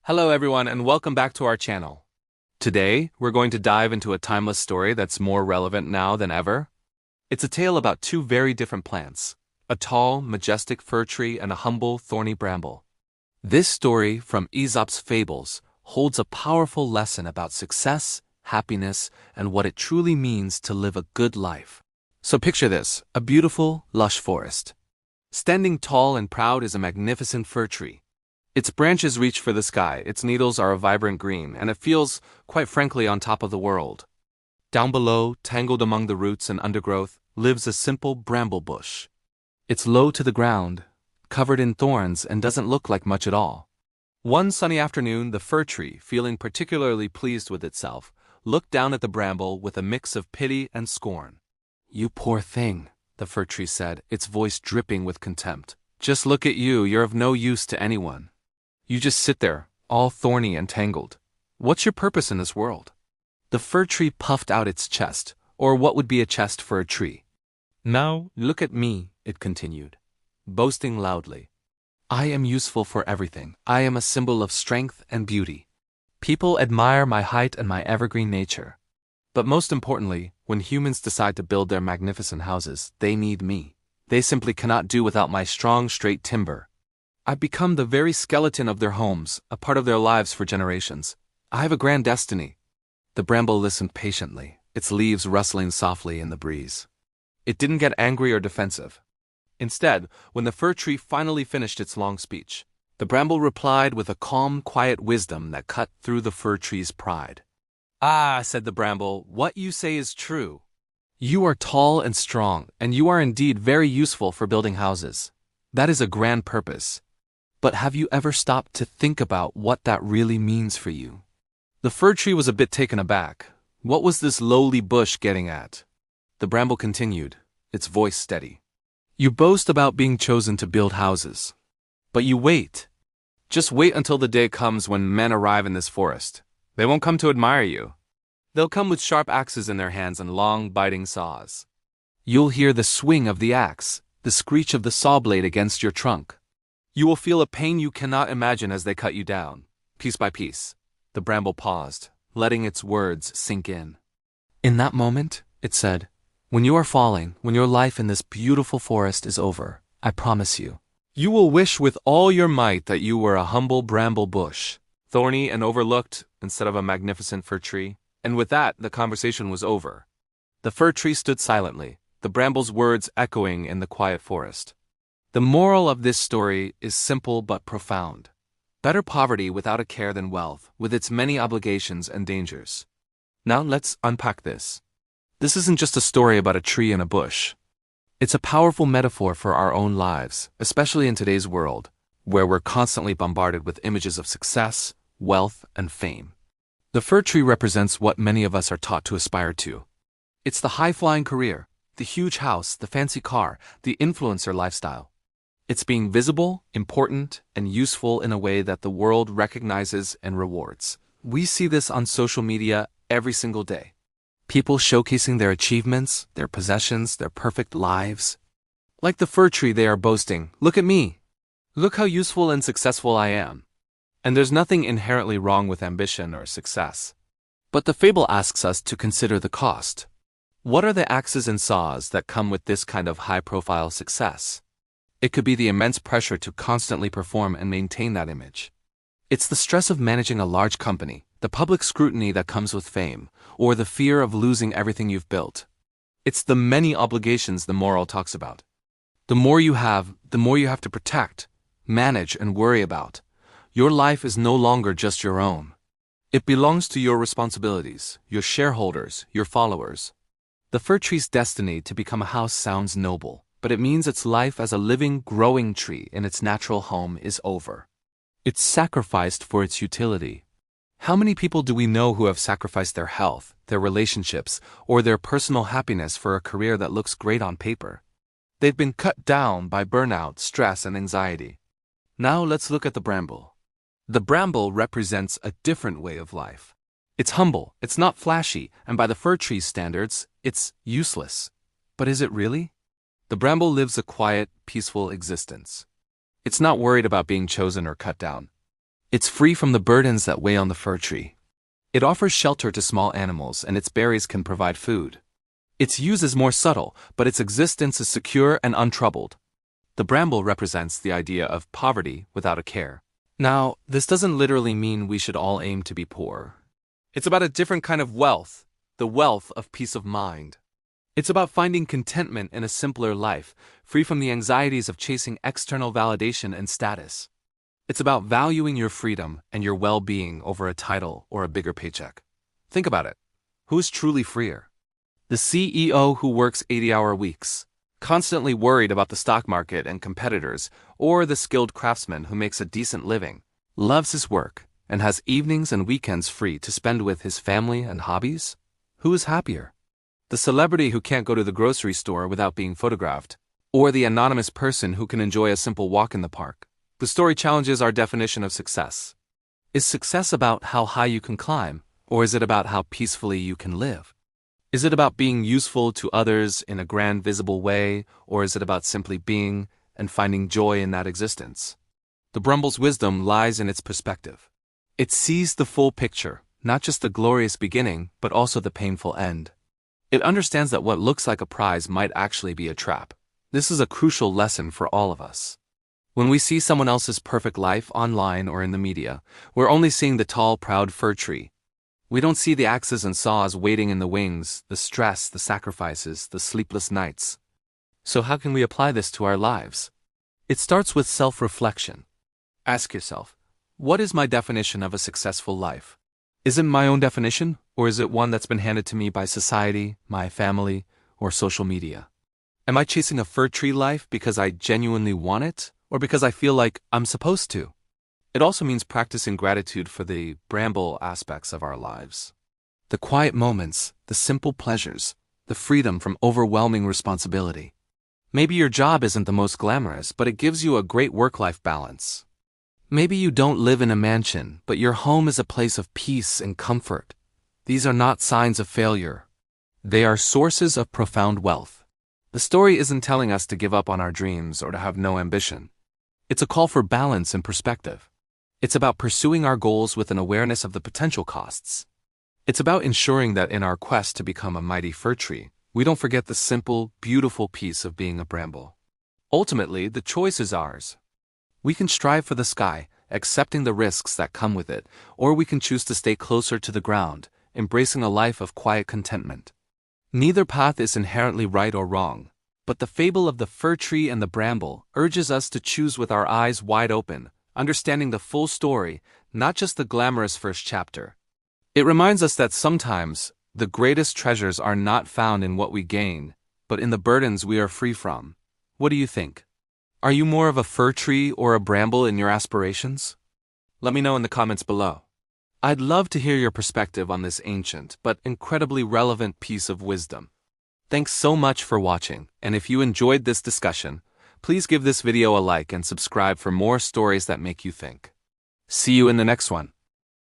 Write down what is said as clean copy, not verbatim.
Hello everyone and welcome back to our channel. Today, we're going to dive into a timeless story that's more relevant now than ever. It's a tale about two very different plants, a tall, majestic fir tree and a humble, thorny bramble. This story from Aesop's Fables holds a powerful lesson about success, happiness, and what it truly means to live a good life. So picture this, a beautiful, lush forest. Standing tall and proud is a magnificent fir tree. Its branches reach for the sky, its needles are a vibrant green, and it feels, quite frankly, on top of the world. Down below, tangled among the roots and undergrowth, lives a simple bramble bush. It's low to the ground, covered in thorns, and doesn't look like much at all. One sunny afternoon, the fir tree, feeling particularly pleased with itself, looked down at the bramble with a mix of pity and scorn. "You poor thing," the fir tree said, its voice dripping with contempt. "Just look at you, you're of no use to anyone. You just sit there, all thorny and tangled. What's your purpose in this world?" The fir tree puffed out its chest, or what would be a chest for a tree. "Now, look at me," it continued, boasting loudly. "I am useful for everything. I am a symbol of strength and beauty. People admire my height and my evergreen nature. But most importantly, when humans decide to build their magnificent houses, they need me. They simply cannot do without my strong, straight timber. I've become the very skeleton of their homes, a part of their lives for generations. I have a grand destiny." The bramble listened patiently, its leaves rustling softly in the breeze. It didn't get angry or defensive. Instead, when the fir tree finally finished its long speech, the bramble replied with a calm, quiet wisdom that cut through the fir tree's pride. "Ah," said the bramble, "what you say is true. You are tall and strong, and you are indeed very useful for building houses. That is a grand purpose. But have you ever stopped to think about what that really means for you?" The fir tree was a bit taken aback. What was this lowly bush getting at? The bramble continued, its voice steady. "You boast about being chosen to build houses. But you wait. Just wait until the day comes when men arrive in this forest. They won't come to admire you. They'll come with sharp axes in their hands and long, biting saws. You'll hear the swing of the axe, the screech of the saw blade against your trunk. You will feel a pain you cannot imagine as they cut you down, piece by piece." The bramble paused, letting its words sink in. "In that moment," it said, "when you are falling, when your life in this beautiful forest is over, I promise you, you will wish with all your might that you were a humble bramble bush, thorny and overlooked instead of a magnificent fir tree." And with that, the conversation was over. The fir tree stood silently, the bramble's words echoing in the quiet forest. The moral of this story is simple but profound. Better poverty without a care than wealth, with its many obligations and dangers. Now let's unpack this. This isn't just a story about a tree and a bush. It's a powerful metaphor for our own lives, especially in today's world, where we're constantly bombarded with images of success, wealth, and fame. The fir tree represents what many of us are taught to aspire to. It's the high-flying career, the huge house, the fancy car, the influencer lifestyle. It's being visible, important, and useful in a way that the world recognizes and rewards. We see this on social media every single day. People showcasing their achievements, their possessions, their perfect lives. Like the fir tree, they are boasting, "Look at me. Look how useful and successful I am." And there's nothing inherently wrong with ambition or success. But the fable asks us to consider the cost. What are the axes and saws that come with this kind of high-profile success? It could be the immense pressure to constantly perform and maintain that image. It's the stress of managing a large company, the public scrutiny that comes with fame, or the fear of losing everything you've built. It's the many obligations the moral talks about. The more you have, the more you have to protect, manage, and worry about. Your life is no longer just your own. It belongs to your responsibilities, your shareholders, your followers. The fir tree's destiny to become a house sounds noble, but it means its life as a living, growing tree in its natural home is over. It's sacrificed for its utility. How many people do we know who have sacrificed their health, their relationships, or their personal happiness for a career that looks great on paper? They've been cut down by burnout, stress, and anxiety. Now let's look at the bramble. The bramble represents a different way of life. It's humble, it's not flashy, and by the fir tree's standards, it's useless. But is it really? The bramble lives a quiet, peaceful existence. It's not worried about being chosen or cut down. It's free from the burdens that weigh on the fir tree. It offers shelter to small animals, and its berries can provide food. Its use is more subtle, but its existence is secure and untroubled. The bramble represents the idea of poverty without a care. Now, this doesn't literally mean we should all aim to be poor. It's about a different kind of wealth, the wealth of peace of mind. It's about finding contentment in a simpler life, free from the anxieties of chasing external validation and status. It's about valuing your freedom and your well-being over a title or a bigger paycheck. Think about it. Who is truly freer? The CEO who works 80-hour weeks, constantly worried about the stock market and competitors, or the skilled craftsman who makes a decent living, loves his work, and has evenings and weekends free to spend with his family and hobbies? Who is happier? The celebrity who can't go to the grocery store without being photographed, or the anonymous person who can enjoy a simple walk in the park? The story challenges our definition of success. Is success about how high you can climb, or is it about how peacefully you can live? Is it about being useful to others in a grand visible way, or is it about simply being and finding joy in that existence? The bramble's wisdom lies in its perspective. It sees the full picture, not just the glorious beginning, but also the painful end. It understands that what looks like a prize might actually be a trap. This is a crucial lesson for all of us. When we see someone else's perfect life online or in the media, we're only seeing the tall, proud fir tree. We don't see the axes and saws waiting in the wings, the stress, the sacrifices, the sleepless nights. So how can we apply this to our lives? It starts with self-reflection. Ask yourself, what is my definition of a successful life? Is it my own definition, or is it one that's been handed to me by society, my family, or social media? Am I chasing a fir tree life because I genuinely want it, or because I feel like I'm supposed to? It also means practicing gratitude for the bramble aspects of our lives. The quiet moments, the simple pleasures, the freedom from overwhelming responsibility. Maybe your job isn't the most glamorous, but it gives you a great work-life balance. Maybe you don't live in a mansion, but your home is a place of peace and comfort. These are not signs of failure. They are sources of profound wealth. The story isn't telling us to give up on our dreams or to have no ambition. It's a call for balance and perspective. It's about pursuing our goals with an awareness of the potential costs. It's about ensuring that in our quest to become a mighty fir tree, we don't forget the simple, beautiful piece of being a bramble. Ultimately, the choice is ours. We can strive for the sky, accepting the risks that come with it, or we can choose to stay closer to the ground, embracing a life of quiet contentment. Neither path is inherently right or wrong, but the fable of the fir tree and the bramble urges us to choose with our eyes wide open, understanding the full story, not just the glamorous first chapter. It reminds us that sometimes the greatest treasures are not found in what we gain, but in the burdens we are free from. What do you think? Are you more of a fir tree or a bramble in your aspirations? Let me know in the comments below. I'd love to hear your perspective on this ancient but incredibly relevant piece of wisdom. Thanks so much for watching, and if you enjoyed this discussion, please give this video a like and subscribe for more stories that make you think. See you in the next one.